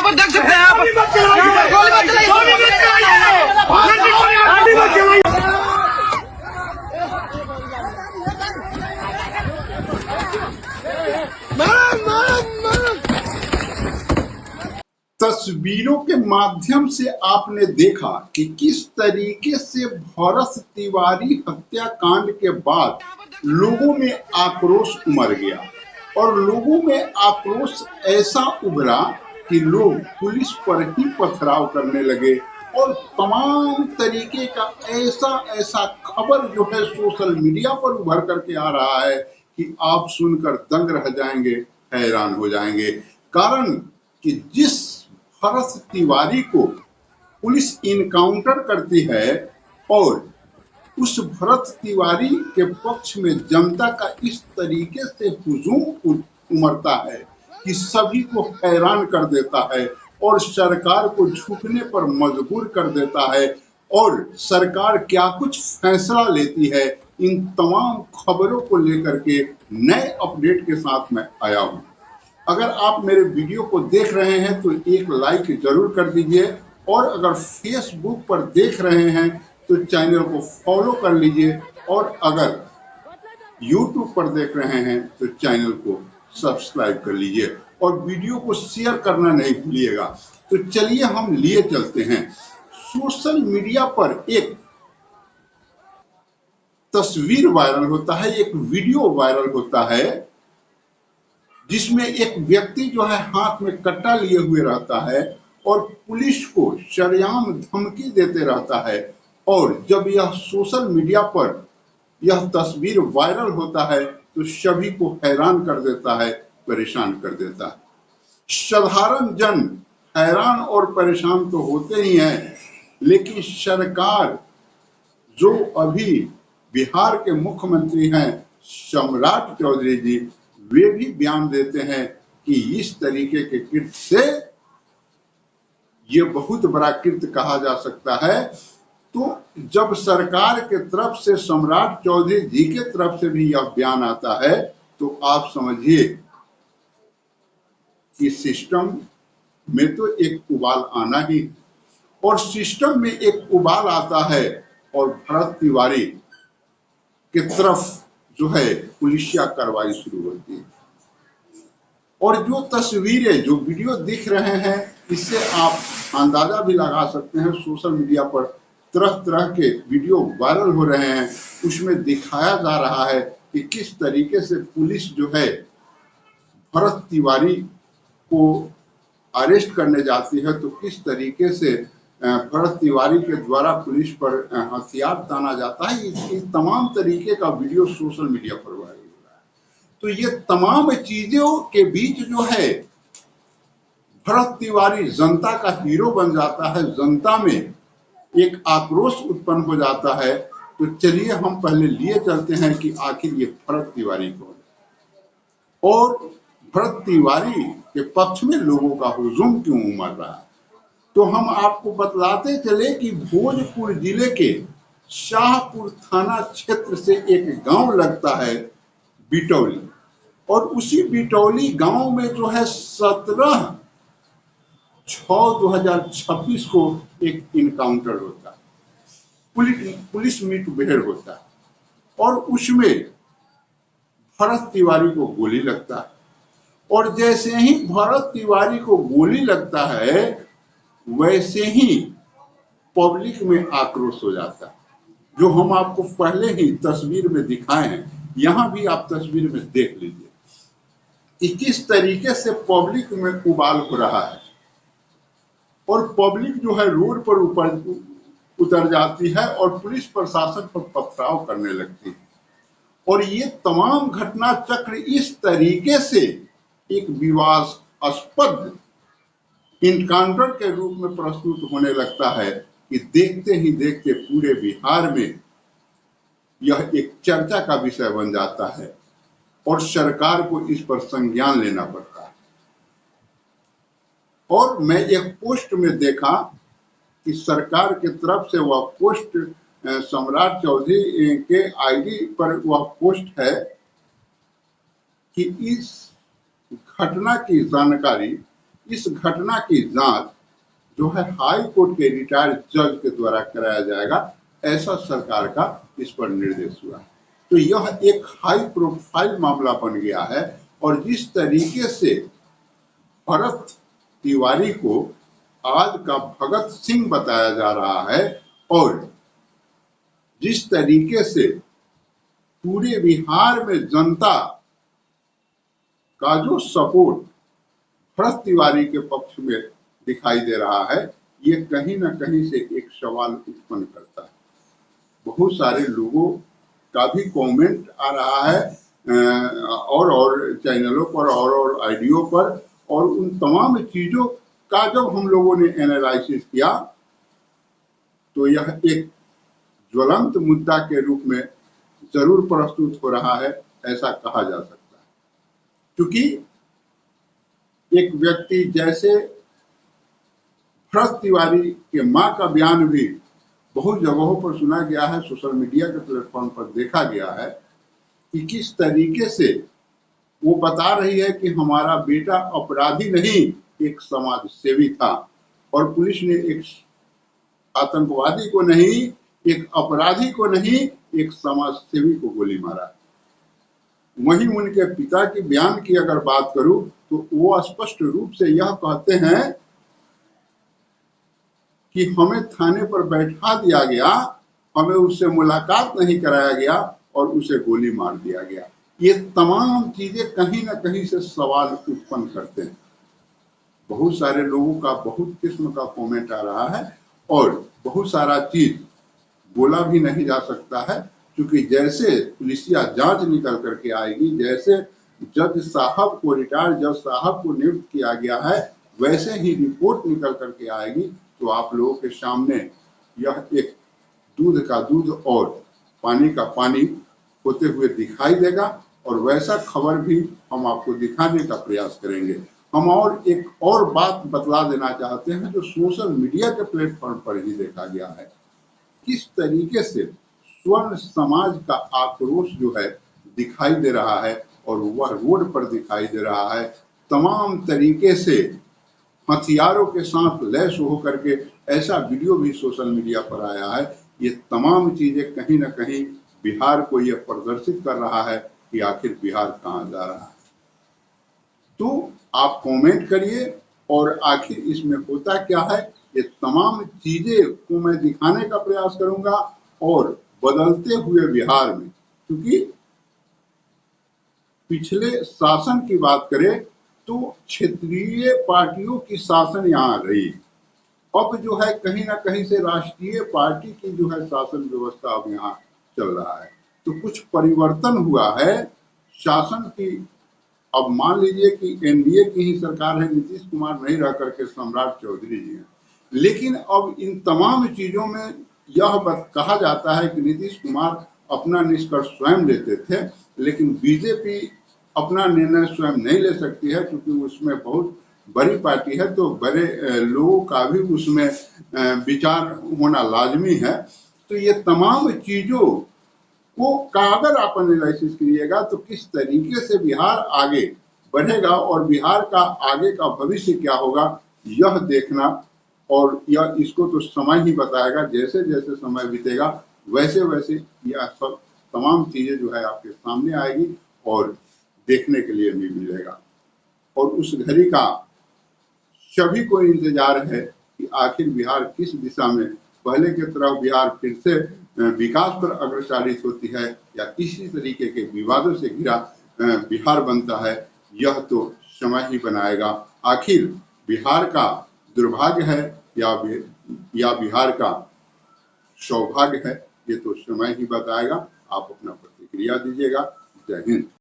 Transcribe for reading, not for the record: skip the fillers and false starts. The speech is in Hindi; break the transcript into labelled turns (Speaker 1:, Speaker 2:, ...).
Speaker 1: पर देख सकते हैं आप गोली मत चलाइए।
Speaker 2: तस्वीरों के माध्यम से आपने देखा कि किस तरीके से भरत तिवारी हत्याकांड के बाद लोगों में आक्रोश उमड़ गया और लोगों में आक्रोश ऐसा उभरा कि लोग पुलिस पर ही पथराव करने लगे और तमाम तरीके का ऐसा ऐसा खबर जो है सोशल मीडिया पर उभर करके आ रहा है कि आप सुनकर दंग रह जाएंगे, हैरान हो जाएंगे। कारण कि जिस भरत तिवारी को पुलिस इनकाउंटर करती है और उस भरत तिवारी के पक्ष में जनता का इस तरीके से हुजूम उमड़ता है कि सभी को हैरान कर देता है और सरकार को झुकने पर मजबूर कर देता है और सरकार क्या कुछ फैसला लेती है, इन तमाम खबरों को लेकर के नए अपडेट के साथ मैं आया हूं। अगर आप मेरे वीडियो को देख रहे हैं तो एक लाइक जरूर कर दीजिए और अगर फेसबुक पर देख रहे हैं तो चैनल को फॉलो कर लीजिए और अगर यूट्यूब पर देख रहे हैं तो चैनल को सब्सक्राइब कर लीजिए और वीडियो को शेयर करना नहीं भूलिएगा। तो चलिए हम लिए चलते हैं। सोशल मीडिया पर एक तस्वीर वायरल होता है, एक वीडियो वायरल होता है जिसमें एक व्यक्ति जो है हाथ में कट्टा लिए हुए रहता है और पुलिस को सरेआम धमकी देते रहता है और जब यह सोशल मीडिया पर यह तस्वीर वायरल होता है तो सभी को हैरान कर देता है, परेशान कर देता है। साधारण जन हैरान और परेशान तो होते ही हैं, लेकिन सरकार जो अभी बिहार के मुख्यमंत्री हैं सम्राट चौधरी जी, वे भी बयान देते हैं कि इस तरीके के कृत्य से ये बहुत बड़ा कृत्य कहा जा सकता है। तो जब सरकार के तरफ से सम्राट चौधरी जी के तरफ से भी यह बयान आता है तो आप समझिए कि सिस्टम में तो एक उबाल आना ही, और सिस्टम में एक उबाल आता है और भरत तिवारी की तरफ जो है पुलिसिया कार्रवाई शुरू होती है। और जो तस्वीरें जो वीडियो दिख रहे हैं इससे आप अंदाजा भी लगा सकते हैं, सोशल मीडिया पर तरह तरह के वीडियो वायरल हो रहे हैं, उसमें दिखाया जा रहा है कि किस तरीके से पुलिस जो है भरत तिवारी को अरेस्ट करने जाती है तो किस तरीके से भरत तिवारी के द्वारा पुलिस पर हथियार ताना जाता है। इस तमाम तरीके का वीडियो सोशल मीडिया पर वायरल हो रहा है। तो ये तमाम चीजों के बीच जो है भरत तिवारी जनता का हीरो बन जाता है, जनता में एक आक्रोश उत्पन्न हो जाता है। तो चलिए हम पहले लिए चलते हैं कि आखिर ये भरत तिवारी कौन है और भरत तिवारी के पक्ष में लोगों का हुजूम क्यों उमड़ रहा है। तो हम आपको बतलाते चले कि भोजपुर जिले के शाहपुर थाना क्षेत्र से एक गांव लगता है बिटौली, और उसी बिटौली गांव में जो है 17/6/2026 को एक इनकाउंटर होता है, पुलिस मुठभेड़ होता है और उसमें भरत तिवारी को गोली लगता है। और जैसे ही भरत तिवारी को गोली लगता है वैसे ही पब्लिक में आक्रोश हो जाता है, जो हम आपको पहले ही तस्वीर में दिखाए हैं। यहां भी आप तस्वीर में देख लीजिए कि किस तरीके से पब्लिक में उबाल हो रहा है और पब्लिक जो है रोड पर उतर जाती है और पुलिस प्रशासन पर पथराव करने लगती है। और ये तमाम घटना चक्र इस तरीके से एक विवादास्पद इनकाउंटर के रूप में प्रस्तुत होने लगता है कि देखते ही देखते पूरे बिहार में यह एक चर्चा का विषय बन जाता है और सरकार को इस पर संज्ञान लेना पड़ता है। और मैं एक पोस्ट में देखा कि सरकार की तरफ से वह पोस्ट सम्राट चौधरी के आईडी पर वह पोस्ट है कि इस घटना की जानकारी इस घटना की जांच जो है हाई कोर्ट के रिटायर्ड जज के द्वारा कराया जाएगा, ऐसा सरकार का इस पर निर्देश हुआ। तो यह एक हाई प्रोफाइल मामला बन गया है। और जिस तरीके से भरत तिवारी को आज का भगत सिंह बताया जा रहा है और जिस तरीके से पूरे बिहार में जनता का जो सपोर्ट भरत तिवारी के पक्ष में दिखाई दे रहा है, ये कहीं ना कहीं से एक सवाल उत्पन्न करता है। बहुत सारे लोगों का भी कमेंट आ रहा है और चैनलों पर और आईडियो पर, और उन तमाम चीजों का जब हम लोगों ने एनालिसिस किया तो यह एक ज्वलंत मुद्दा के रूप में जरूर प्रस्तुत हो रहा है, ऐसा कहा जा सकता है। क्योंकि एक व्यक्ति जैसे भरत तिवारी के मां का बयान भी बहुत जगहों पर सुना गया है, सोशल मीडिया के प्लेटफॉर्म पर देखा गया है कि किस तरीके से वो बता रही है कि हमारा बेटा अपराधी नहीं, एक समाज सेवी था, और पुलिस ने एक आतंकवादी को नहीं, एक अपराधी को नहीं, एक समाज सेवी को गोली मारा। वहीं उनके पिता के बयान की अगर बात करूं तो वो स्पष्ट रूप से यह कहते हैं कि हमें थाने पर बैठा दिया गया, हमें उससे मुलाकात नहीं कराया गया और उसे गोली मार दिया गया। ये तमाम चीजें कहीं ना कहीं से सवाल उत्पन्न करते हैं। बहुत सारे लोगों का बहुत किस्म का कमेंट आ रहा है और बहुत सारा चीज बोला भी नहीं जा सकता है, क्योंकि जैसे पुलिसिया जांच निकल करके आएगी, जैसे जज साहब को, रिटायर्ड जज साहब को नियुक्त किया गया है, वैसे ही रिपोर्ट निकल करके आएगी तो आप लोगों के सामने यह एक दूध का दूध और पानी का पानी होते हुए दिखाई देगा। और वैसा खबर भी हम आपको दिखाने का प्रयास करेंगे। हम और एक और बात बतला देना चाहते हैं जो सोशल मीडिया के प्लेटफॉर्म पर ही देखा गया है, किस तरीके से स्वर्ण समाज का आक्रोश जो है दिखाई दे रहा है और वह रोड पर दिखाई दे रहा है। तमाम तरीके से हथियारों के साथ लैस होकर के ऐसा वीडियो भी सोशल मीडिया पर आया है। ये तमाम चीजें कहीं ना कहीं बिहार को यह प्रदर्शित कर रहा है कि आखिर बिहार कहाँ जा रहा है। तो आप कमेंट करिए और आखिर इसमें होता क्या है, ये तमाम चीजें को मैं दिखाने का प्रयास करूंगा। और बदलते हुए बिहार में, क्योंकि पिछले शासन की बात करें तो क्षेत्रीय पार्टियों की शासन यहाँ रही, अब जो है कहीं ना कहीं से राष्ट्रीय पार्टी की जो है शासन व्यवस्था अब यहाँ चल रहा है। तो कुछ परिवर्तन हुआ है शासन की। अब मान लीजिए कि एनडीए की ही सरकार है, नीतीश कुमार नहीं रह करके सम्राट चौधरी जी हैं, लेकिन अब इन तमाम चीजों में यह कहा जाता है कि नीतीश कुमार अपना निष्कर्ष स्वयं लेते थे, लेकिन बीजेपी अपना निर्णय स्वयं नहीं ले सकती है, क्योंकि उसमें बहुत बड़ी पार्टी है, तो बड़े लोगों का भी उसमें विचार होना लाजमी है। तो ये तमाम चीजों को का अगर आप एनालिसिस करिएगा तो किस तरीके से बिहार आगे बढ़ेगा और बिहार का आगे का भविष्य क्या होगा, यह देखना, और यह इसको तो समय ही बताएगा। जैसे जैसे समय बीतेगा वैसे वैसे यह सब तमाम चीजें जो है आपके सामने आएगी और देखने के लिए भी मिलेगा। और उस घड़ी का सभी को इंतजार है कि आखिर बिहार किस दिशा में, पहले की तरह बिहार फिर से विकास पर अग्रसरित होती है या इसी तरीके के विवादों से घिरा बिहार बनता है, यह तो समय ही बनाएगा। आखिर बिहार का दुर्भाग्य है या बिहार का सौभाग्य है, ये तो समय ही बताएगा। आप अपना प्रतिक्रिया दीजिएगा। जय हिंद।